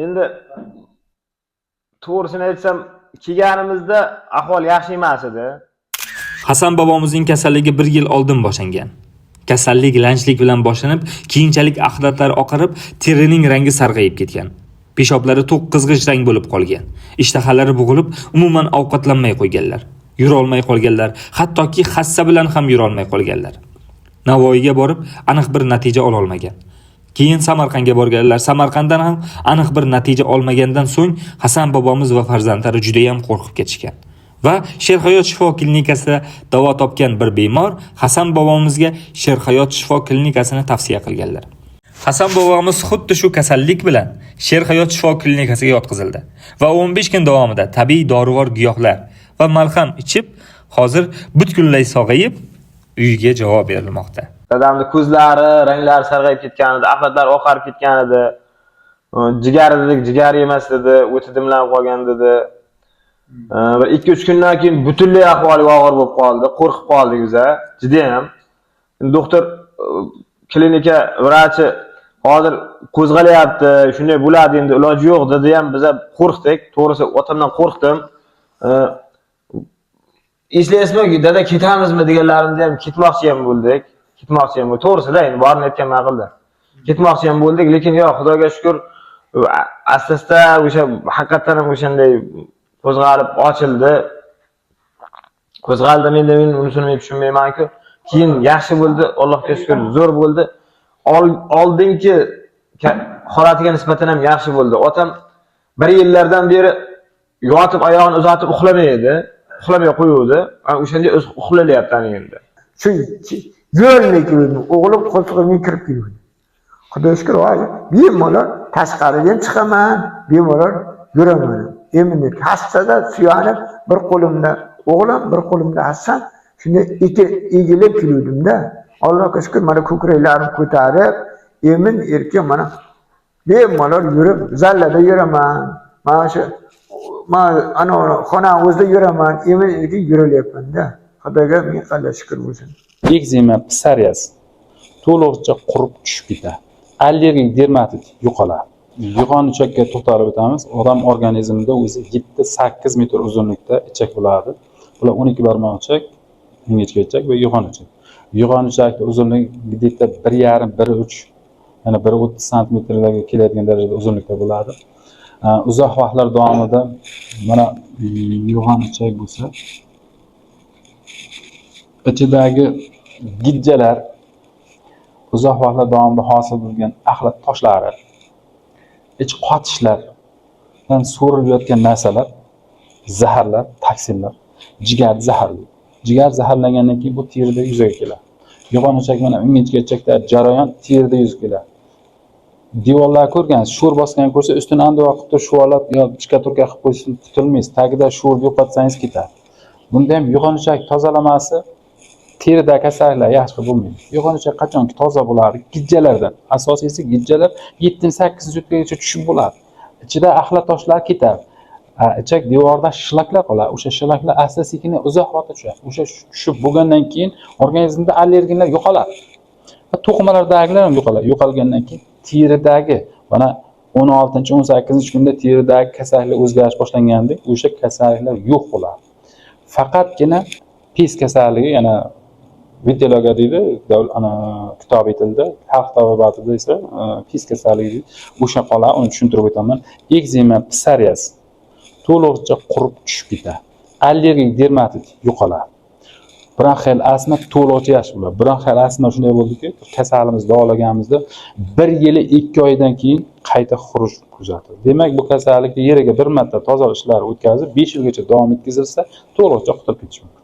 Endi to'g'risini aytsam, kelganimizda ahvol yaxshi emas edi. Hasan bobomizning kasalligi 1 yil oldin boshlangan. Kasallik lanjlik bilan boshlanib, keyinchalik axlatlar oqarib, terining rangi sarg'ayib ketgan. Peshoblari to'q qizg'ish rang bo'lib qolgan. Ishtahalari bo'g'ilib, umuman ovqatlanmay qo'yganlar. Yura olmay qolganlar, hattoki hassa bilan ham yura olmay qolganlar. Navoiyga borib, aniq bir natija ola olmagan. Keyin Samarqandga borganlar. Samarqanddan ham aniq bir natija olmagandan so'ng Hasan bobomiz va farzandlari juda ham qo'rqib ketishgan. Va Sherhayot shifo klinikasida davo topgan bir bemor Hasan bobomizga Sherhayot shifo klinikasini tavsiya qilganlar. Hasan bobomiz xuddi shu kasallik bilan Sherhayot shifo klinikasiga yotqizildi va 15 kun davomida tabiiy dorivor giyohlar va malham ichib, hozir butkul sog'ayib, uyiga javob berilmoqda. Dadamning ko'zlari, ranglari sarg'ayib ketgan edi, axlatlar oqarib ketgan edi. Jigari emas edi, o'ti dimlanib qolgan edi. Bir 2-3 kundan keyin butunlay ahvoli og'ir bo'lib qoldi, qo'rqib qoldik biz. Juda ham. Doktor klinika vrachi hozir qo'zg'alyapti, shunday bo'ladi endi iloji yo'q dedi ham, biz qo'rqdik. To'g'risi otamdan qo'rqdim. Eslaysizmi, dada ketamizmi deganlarimda ham ketmoqchi ham bo'ldik. To'g'risida endi borini aytgan ma'qulda. Ketmoqchi ham bo'ldik, lekin yo'q, Xudoga shukr, asta-asta o'sha haqiqatan ham o'shanday qo'zg'alib ochildi. Qo'zg'aldi, men unisini tushunmayman-ku. Keyin yaxshi bo'ldi, Allohga shukr, zo'r bo'ldi. Oldingi holatiga nisbatan ham yaxshi bo'ldi. Otam 1 yillardan beri yotib oyog'ini uzatib uxlamaydi. Uxlamay qo'yuvdi. O'shanda o'zi uxlalayapti endi. Shu yo'lga kirdim, o'g'lim qo'ltig'iga kirib keldi. Xudoga shukr, bemalol tashqariga chiqaman, bemalol yuraman. Endi hastada suyanib, bir qo'limda o'g'lim, bir qo'limda Hasan, shunday egilib keldim-da. Allohga shukr, mana ko'kraklarim ko'tarib, emin erkin mana bemalol yurib, zallada yuraman. Mana shu ana xona o'zida yuraman, emin erkin yuralyapman-da. Xudoga ming qanday shukr bo'lsin. Ekzema, psoriaz to'liqcha qurib tushib ketadi. Allergik dermatit yo'qoladi. Yog'ochakka to'xtalib o'tamiz. Odam organizmida o'zi 7-8 metr uzunlikda ichak bo'ladi. Bular 12 barmoqchak, ingichka ichak va yog'ochak. Yog'ochakning uzunligi 1,5-1,3, yana 1,30 santimetrlarga keladigan darajada uzunlikda bo'ladi. Uzoq vaqtlar davomida mana yog'ochak bo'lsa, ichidagi gijjalar uzoq vaqtlar davomida hosil bo'lgan axlat toshlari, ich qotishlardan so'rilayotgan narsalar, zaharlar, toksinlar, jigar zaharlaydi. Jigar zaharlangandan keyin bu terida yuzaga keladi. Yog'ochak mana ingichka ichakdagi jarayon terida yuzaga keladi. Devorlar ko'rgansiz, sho'r bosgan ko'rsa, ustini andi vaqtda shuvalab yo shkaturka qilib qo'yishni kutilmaysiz. Tagida sho'r yo'qotsangiz ketadi. Bunda ham yog'ochak tozalamasi terida kasalliklar yaxshi bo'lmaydi. Yog'ochak qachonki toza bo'ladi, gijjalardan, asosiysi gijjalar 7-8 yutgacha tushib bo'ladi. Ichida axlat toshlar ketadi. Ichak devorda shlaklar qoladi. O'sha shlaklar asta-sekin uzoq vaqt tushadi. O'sha tushib bo'lgandan keyin organizmda allergenlar yo'qoladi. Va to'qimalardagilar ham yo'qoladi. Yo'qolgandan keyin teridagi mana 16-18 kunda teridagi kasalliklar o'zgarish boshlanganda o'sha kasalliklar yo'q bo'ladi. Faqatgina pes kasalligi, yana vitiligo deydi, ana kitobiy tilda, xalq tabibatida esa pes kasalligi o'sha qoladi. Uni tushuntirib o'taman. Ekzema, psoriaz to'liqcha qurib tushib ketadi. Allergik dermatit yo'qoladi. Bronxial astma to'liqcha yaxshi bo'ladi. Bronxial astma shunday bo'ldiki, kasalimizni davolaganimizda 1 yil 2 oydan keyin qayta xuruj kuzatildi. Demak, bu kasallikni yeriga bir marta tozalash ishlari o'tkazib, 5 yilgacha davom etkazilsa, to'liqcha qutulib ketish mumkin.